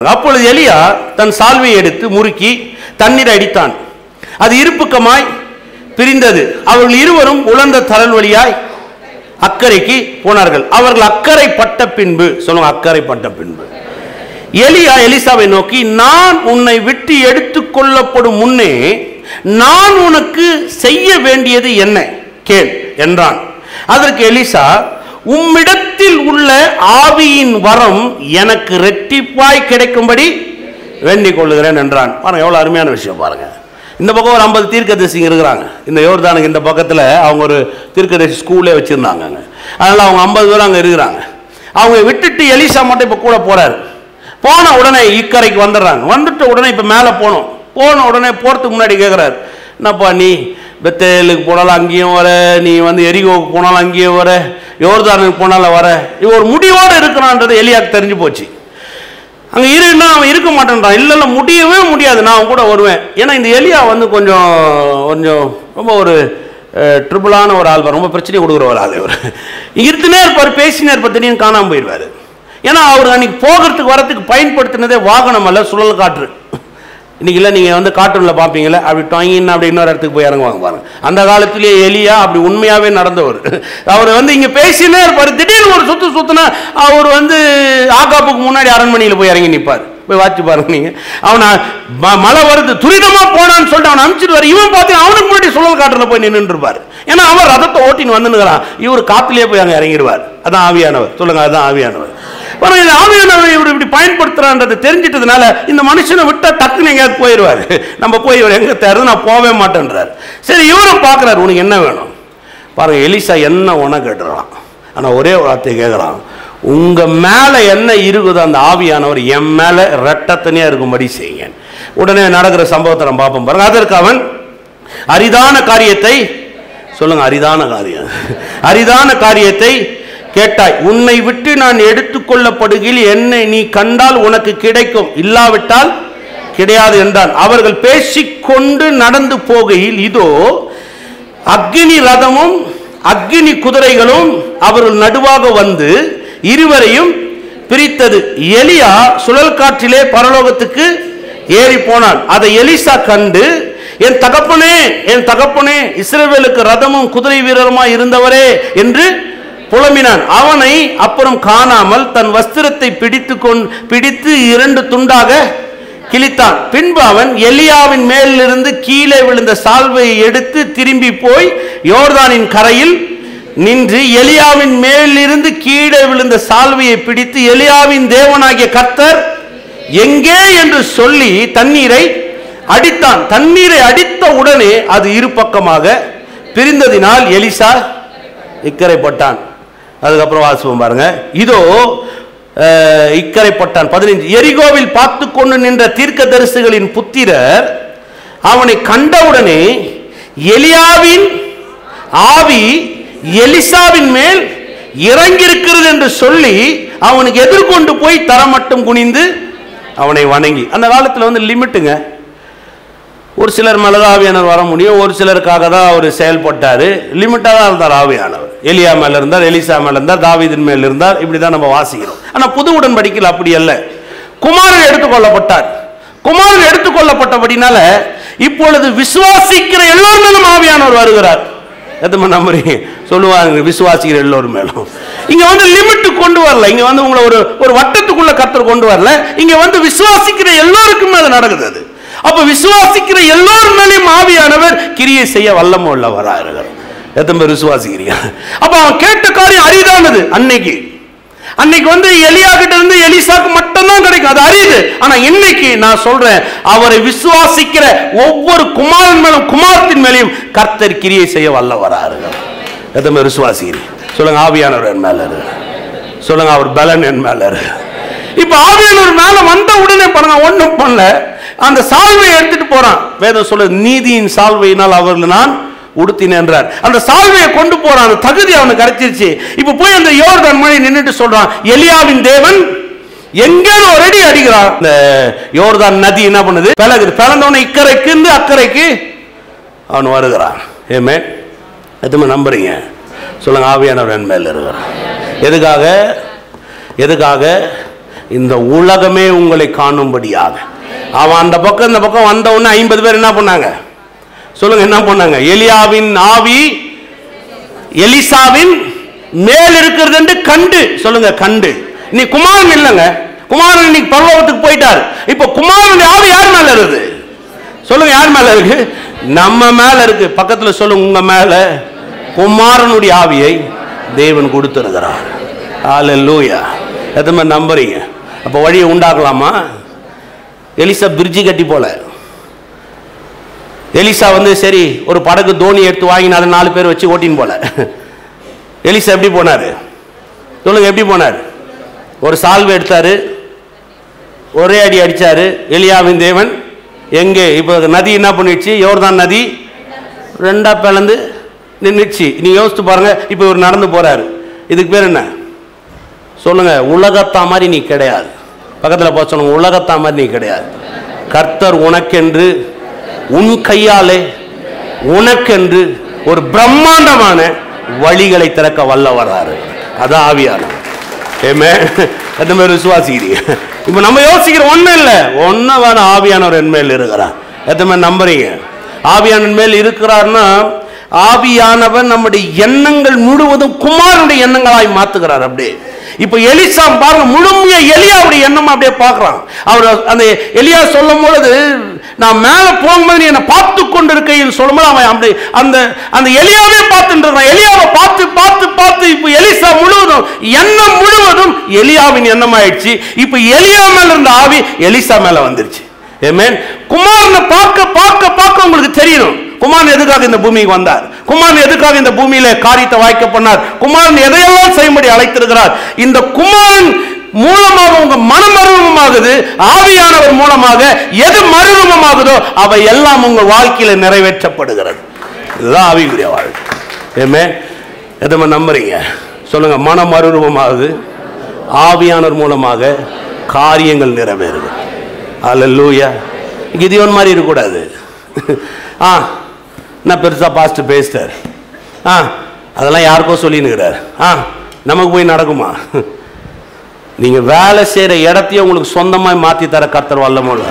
அப்பொழுது எலியா தன் சால்வையை எடுத்து முறுக்கி தண்ணீர் அடித்தான். அது இருப்புக்கமாய் பிரிந்தது. அவர்கள் இருவரும் உலர்ந்த தரல் வழியாய் அக்கறைக்கு போனார்கள். அவர்கள் அக்கறை பட்ட பின்பு, சொல்லுங்க, அக்கறை பட்ட பின்பு எலியா எலிசாவை நோக்கி, நான் உன்னை விட்டு எடுத்துக் கொள்ளப்படும் முன்னே நான் உனக்கு செய்ய வேண்டியது என்ன கேள் என்றான். அதற்கு எலிசா, உம்மிடத்தில் உள்ள ஆவியின் வரம் எனக்கு ரெட்டிப்பாய் கிடைக்கும்படி வேண்டிக் கொள்ளுகிறேன் என்றான். பாருங்க, எவ்வளவு அருமையான விஷயம் பாருங்க. இந்த பக்கம் ஒரு 50 தீர்க்கதரிசிங்க இருக்கிறாங்க. இந்த யோர்தானுக்கு இந்த பக்கத்தில் அவங்க ஒரு தீர்க்கதரிசி ஸ்கூலே வச்சிருந்தாங்க. அதனால அவங்க 50 பேர் அங்கே இருக்கிறாங்க. அவங்க விட்டுட்டு எலிசா மட்டும் இப்போ கூட போறாரு. போன உடனே இக்கரைக்கு வந்துடுறாங்க. வந்துட்ட உடனே இப்போ மேலே போன உடனே போகிறதுக்கு முன்னாடி கேட்குறாரு, என்னப்பா நீ பெத்தேலுக்கு போனாலும் அங்கேயும் வர, நீ எரிகோவுக்கு போனாலும் அங்கேயும் வர, யோர்தானுக்கு போனாலும் வர, இவ ஒரு முடிவோடு இருக்கிறான்றது எலியாக்கு தெரிஞ்சு போச்சு. அங்கே இருக்குன்னா அவன் இருக்க மாட்டேன்றான். இல்லை முடியவே முடியாது, நான் அவன் கூட வருவேன். ஏன்னா இந்த எலியா கொஞ்சம் ரொம்ப ஒரு ட்ரிபிளான ஒரு ஆள், ரொம்ப பிரச்சனை கொடுக்குற ஒரு ஆள். இவர் இருந்துனே இருப்பார், பேசினே இருப்பார், திடீர்னு காணாமல் போயிடுவார். ஏன்னா அவர் அன்னைக்கு போகிறதுக்கு வரத்துக்கு பயன்படுத்தினதே வாகனம் அல்ல, சுழல் காற்று. இன்னைக்கு இல்லை, நீங்கள் கார்ட்டூனில் பார்ப்பீங்களே, அப்படி டாயின்னு அப்படி இன்னொரு இடத்துக்கு போய் இறங்குவாங்க பாருங்க. அந்த காலத்திலேயே எலியா அப்படி உண்மையாகவே நடந்தவர். அவர் இங்கே பேசினே இருப்பார். திடீர்னு ஒரு சுற்றுனா அவர் ஆகாப்புக்கு முன்னாடி அரண்மனையில் போய் இறங்கி நிற்பார். போய் வாட்சி பாருங்க நீங்க. அவனை மழை வருது துரிதமாக போனான்னு சொல்லிட்டு அவனை அனுப்பிச்சிட்டு இவன் பார்த்தீங்கன்னா அவனுக்கு முன்னாடி சுழல் காற்றில் போய் நின்று இருப்பார். ஏன்னா அவன் ரதத்தை ஓட்டின்னு வந்துன்னுக்கிறான். இவர் காத்துலேயே போய் அங்கே இறங்கிடுவார். அதான் ஆவியானவர். சொல்லுங்க, அதுதான் ஆவியானவர். ஆவியானவர் இவர் இப்படி பயன்படுத்துறான்றது தெரிஞ்சிட்டதுனால இந்த மனுஷனை விட்டா டக்குன்னு எங்கேயாவது போயிடுவார். நம்ம போய் இவர் எங்க தேர்ந்து நான் போவே மாட்டேன்றார். சரி, இவரும் பார்க்குறாரு, உனக்கு என்ன வேணும் பாருங்க. எலிசா என்ன உனக்கு கேட்டுறான். ஆனால் ஒரே வார்த்தை கேட்குறான், உங்க மேல என்ன இருக்குதோ அந்த ஆவியானவர் என் மேல ரெட்டத்தனியா இருக்கும்படி செய்யுங்க. உடனே நடக்கிற சம்பவத்தை நம்ம பார்ப்போம் பாருங்க. அதற்கு அவன், அரிதான காரியத்தை, சொல்லுங்க, அரிதான காரியத்தை கேட்டாய். உன்னை விட்டு நான் எடுத்துக்கொள்ளப்படுகையில் என்னை நீ கண்டால் உனக்கு கிடைக்கும், இல்லாவிட்டால் கிடையாது என்றான். அவர்கள் பேசிக்கொண்டு நடந்து போகையில் இதோ அக்கினி ரதமும் அக்கினி குதிரைகளும் அவர்கள் நடுவாக வந்து இருவரையும் பிரித்தது. எலியா சுழல் காற்றிலே பரலோகத்துக்கு ஏறி போனான். அதை எலிசா கண்டு, என் தகப்பனே இஸ்ரவேலுக்கு ரதமும் குதிரை வீரருமாய் இருந்தவரே என்று புலம்பினான். அவனை அப்புறம் காணாமல் தன் வஸ்திரத்தை பிடித்து 2 துண்டாக கிழித்தான். பின்பு அவன் எலியாவின் மேலிருந்து கீழே விழுந்த சால்வையை எடுத்து திரும்பி போய் யோர்தானின் கரையில் நின்று எலியாவின் மேலிருந்து கீழே விழுந்த சால்வையை பிடித்து, எலியாவின் தேவனாகிய கர்த்தர் எங்கே என்று சொல்லி தண்ணீரை அடித்தான். தண்ணீரை அடித்த உடனே அது இருபக்கமாக பிரிந்ததினால் எலிசா இக்கரைப்பட்டான். அதுக்கப்புறம் வாசிப்போம் பாருங்க. இதோ இக்கரைப்பட்டான். 15. எரிகோவில் பார்த்து கொண்டு நின்ற தீர்க்கதரிசிகளின் புத்திரர் அவனை கண்டவுடனே எலியாவின் ஆவி எலிசாவின் மேல் இறங்கியிருக்கிறது என்று சொல்லி அவனுக்கு எதிர்கொண்டு போய் தரமட்டும் குனிந்து அவனை வணங்கி. அந்த காலத்தில் லிமிட்டுங்க. ஒரு சிலர் மேலதான் ஆவியானவர் வர முடியும், ஒரு சிலருக்காக தான் அவர் செயல்பட்டாரு. லிமிட்டாக தான் இருந்தார் ஆவியானவர். எலியா மேல இருந்தார், எலிசா மேல இருந்தார், தாவீதின் மேல் இருந்தார். இப்படிதான் நம்ம வாசிக்கிறோம். ஆனா புது உடன்படிக்கையில் அப்படி அல்ல. குமாரன் எடுத்துக்கொள்ளப்பட்டார். குமாரன் எடுத்துக்கொள்ளப்பட்டபடினால இப்பொழுது விசுவாசிக்கிற எல்லோரும் மேலும் ஆவியானவர் வருகிறார். எத்தனை நம்புறீங்க? சொல்லுவாங்க, விசுவாசிக்கிற எல்லோரும் மேலும். இங்க லிமிட் கொண்டு வரல. இங்க உங்களை ஒரு வட்டத்துக்குள்ள கர்த்தர் கொண்டு வரல. இங்க விசுவாசிக்கிற எல்லோருக்குமே அது நடக்குது. அது அப்ப விசுவாசிக்கிற எல்லோரும் மேலும் ஆவியானவர் கிரியை செய்ய வல்லமை உள்ளவரா இருக்கிறார். எத்தனை பேர் விசுவாசிக்கிறீங்க? அப்ப அவன் கேட்ட காரியம் அரிதானது. அன்னைக்கு எலியா கிட்ட இருந்து எலிசாக்கு மட்டும்தான் கிடைக்கும், அது அரிது. ஆனா இன்னைக்கு நான் சொல்றேன், அவரை விசுவாசிக்கிற ஒவ்வொரு குமாரன் மேலும் குமாரத்தின் மேலையும் கர்த்தர் கிரியை செய்ய வல்லவரா இருக்கிறார். எத்தனை பேர் விசுவாசிக்கிறீங்க? சொல்லுங்க, ஆவியானவர் என் மேல இருக்கு. சொல்லுங்க, அவர் பலன் என் மேல இருக்கு. இப்ப ஆவியானவர் மேல வந்த உடனே பாருங்க, ஒண்ணும் பண்ணல, அந்த சால்வையை எடுத்துட்டு போறான். வேதம் சொல்ல, நீதியின் சால்வையினால் அவர்கள் நான் உடுத்தினேன் என்றார். அந்த சால்வையை கொண்டு போறான். அந்த தகுதி அவனுக்கு கிடைச்சிருச்சு. இப்ப போய் அந்த யோர்தான் மலை நின்றுட்டு சொல்றான், எலியாவின் தேவன் எங்கே ஒரு அடி அடிக்கிறான். இந்த யோர்தான் நதி என்ன பண்ணுது? பிளந்தவனை இக்கரைக்கு இருந்து அக்கறைக்கு அவன் வருகிறான். ஏமே எதுவுமே நம்புறீங்க? சொல்லுங்க, ஆவியானவர் என் மேல் இருக்கிறார். எதுக்காக இந்த உலகமே உங்களை காணும்படியாக. அவன் அந்த பக்கம் இந்த பக்கம் வந்த உடனே 50 பேர் என்ன பண்ணாங்க சொல்லுங்க? என்ன பண்ணாங்க? எலியாவின் ஆவி எலிசாவின் மேல் இருக்கிறது என்று கண்டு. சொல்லுங்க, கண்டு. நீ குமாரன் இல்லைங்க, குமாரன் இன்னைக்கு பரலோகத்துக்கு போயிட்டார். இப்ப குமாரனுடைய ஆவி யார் மேல இருக்குது? சொல்லுங்க, யார் மேல இருக்கு? நம்ம மேல இருக்கு. பக்கத்துல சொல்லுங்க, உங்க மேல குமாரனுடைய ஆவியை தேவன் கொடுத்திருக்கிறார். ஹல்லேலூயா. எத்தனை நம்புறீங்க? அப்ப வழியை உண்டாக்கலாமா? எலிசா பிரிட்ஜி கட்டி போல. எலிசா சரி ஒரு படகு தோனி எடுத்து வாங்கினா 4 பேர் வச்சு ஓட்டின்னு போல. எலிசா எப்படி போனாரு? சொல்லுங்க, எப்படி போனார்? ஒரு சால்வை எடுத்தாரு, ஒரே அடி அடிச்சாரு. எலியாவின் தேவன் எங்கே? இப்போ நதி என்ன பண்ணிடுச்சு? யோர்தான் நதி 2 பிளந்து நின்றுச்சு. நீ யோசித்து பாருங்க. இப்போ இவர் நடந்து போறாரு. இதுக்கு பேர் என்ன? சொல்லுங்க, உலகத்தா மாதிரி நீ கிடையாது. பக்கத்தில் போக சொல்லுங்க, உலகத்தா மாதிரி நீ கிடையாது. கர்த்தர் உனக்கென்று உன் கையாலே உனக்கென்று ஒரு பிரம்மாண்டமான வழிகளை திறக்க வல்லவராரு. அதான் ஆவியானவர். அந்த மாதிரி விசுவாசிக்கிறீங்க? இப்ப நம்ம யோசிக்கிற ஒண்ணும் இல்லை, ஒன்னும் வேணும். ஆவியானவர் என் மேல் இருக்கிறார். எத்தனை மாதிரி நம்புறீங்க? ஆவியானவர் மேல் இருக்கிறார்னா ஆவியானவர் நம்முடைய எண்ணங்கள் முழுவதும் குமாரனுடைய எண்ணங்களாய் மாத்துகிறார். அப்படியே இப்ப எலிசா பாருங்க, முழுமையா எலியாவுடைய எண்ணம் அப்படியே பார்க்கிறான். அவர் அந்த எலியா சொல்லும் பொழுது, நான் மேல போகும்போது நீ என்னை பார்த்து கொண்டு இருக்கையில் சொல்லும்போது அவன் அப்படி அந்த எலியாவே பார்த்துட்டு இருக்கான். எலியாவை பார்த்து பார்த்து பார்த்து இப்ப எலிசா முழுவதும் எண்ணம் முழுவதும் எலியாவின் எண்ணம் ஆயிடுச்சு. இப்ப எலியா மேல இருந்த ஆவி எலிசா மேல வந்துருச்சு. ஆமென். குமாரனை பார்க்க பார்க்க பார்க்க உங்களுக்கு தெரியணும், குமாரன் எதுக்காக இந்த பூமிக்கு வந்தார், குமாரன் எதுக்காக இந்த பூமியில காரியத்தை வாய்க்க பண்ணார், குமாரன் எதையெல்லாம் செய்யும்படி அழைத்திருக்கிறார். இந்த குமாரன் மூலமாக உங்க மனம் மறுரூபமாகுது. ஆவியானவர் மூலமாக எது மறுரூபமாகுதோ அவை எல்லாம் உங்க வாழ்க்கையில நிறைவேற்றப்படுகிறது. இதுதான் ஆவிக்குரிய வாழ்க்கை. ஆமென். எதை நம்புறீங்க? சொல்லுங்க, மனம் மறுரூபமாகுது, ஆவியானவர் மூலமாக காரியங்கள் நிறைவேறுது. அல்லேலூயா. கிதியோன் மாதிரி இருக்கக்கூடாது. நான் பெருசா பாஸ்டர் பேசிட்டார், அதெல்லாம் யாருக்கோ சொல்லினுக்கிறார், நமக்கு போய் நடக்குமா? நீங்க வேலை செய்யற இடத்தையும் உங்களுக்கு சொந்தமாய் மாத்தி தர கர்த்தர் வல்லமையுள்ள.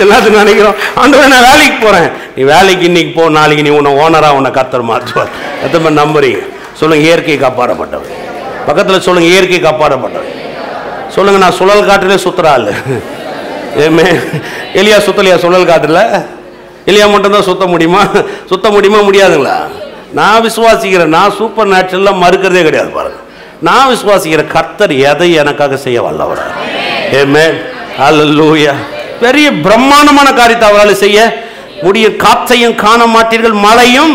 எல்லாத்துக்கும் நினைக்கிறோம், ஆண்டவரே நான் வேலைக்கு போறேன். நீ வேலைக்கு இன்னைக்கு போ, நாளைக்கு நீ உன்னை ஓனரா உன்னை கர்த்தர் மாற்றுவார். எத்தனை நம்புறீங்க? சொல்லுங்க, இயற்கை காப்பாடப்பட்டவர். பக்கத்துல சொல்லுங்க, இயற்கை காப்பாடப்பட்டவர். சொல்லுங்க, நான் சுழல் காட்டிலே சுத்துறாள். ஏமே எலியா சுத்தலையா சுழல் காட்டுல? எலியா மட்டும்தான் சுத்த முடியுமா? சுத்த முடியுமா? முடியாதுங்களா? நான் விசுவாசிக்கிறேன், நான் சூப்பர் நேச்சுரலா மறுக்கிறதே கிடையாது. பாருங்க, நான் விசுவாசிக்கிற கர்த்தர் எதை எனக்காக செய்ய வல்லவர். ஆமென். அல்லேலூயா. பெரிய பிரம்மாண்டமான காரியத்தை அவரால் செய்ய முடியும். காற்றையும் காண மாட்டீர்கள், மழையும்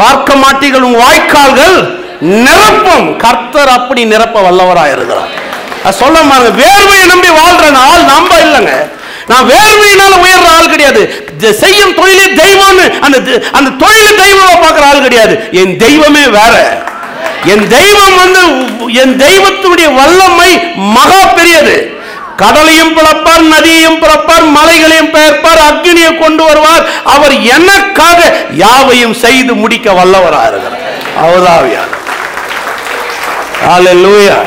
பார்க்க மாட்டீர்கள், உங்க வாய்க்கால்கள் நிரப்பும். கர்த்தர் அப்படி நிரப்ப வல்லவராக இருக்கிறார். சொல்ல பாருங்க, வேர்வையை நம்பி வாழ்ற ஆள் நம்ப இல்லைங்க. நான் வேர்வையினால உயர்ற ஆள் கிடையாது. செய்யும் தொழிலே தெய்வம், அந்த தொழில தெய்வமா பார்க்கிற ஆள் கிடையாது. என் தெய்வமே வேற. என் தெய்வம் என் தெய்வத்துடைய வல்லமை மகா பெரியது. கடலையும் பிளப்பார், நதியையும் பிளப்பார், மலைகளையும் பெயர்ப்பார், அக்னியை கொண்டு வருவார். அவர் எனக்காக யாவையும் செய்து முடிக்க வல்லவராக இருக்கிறார். அவர்தான். ஹல்லேலூயா.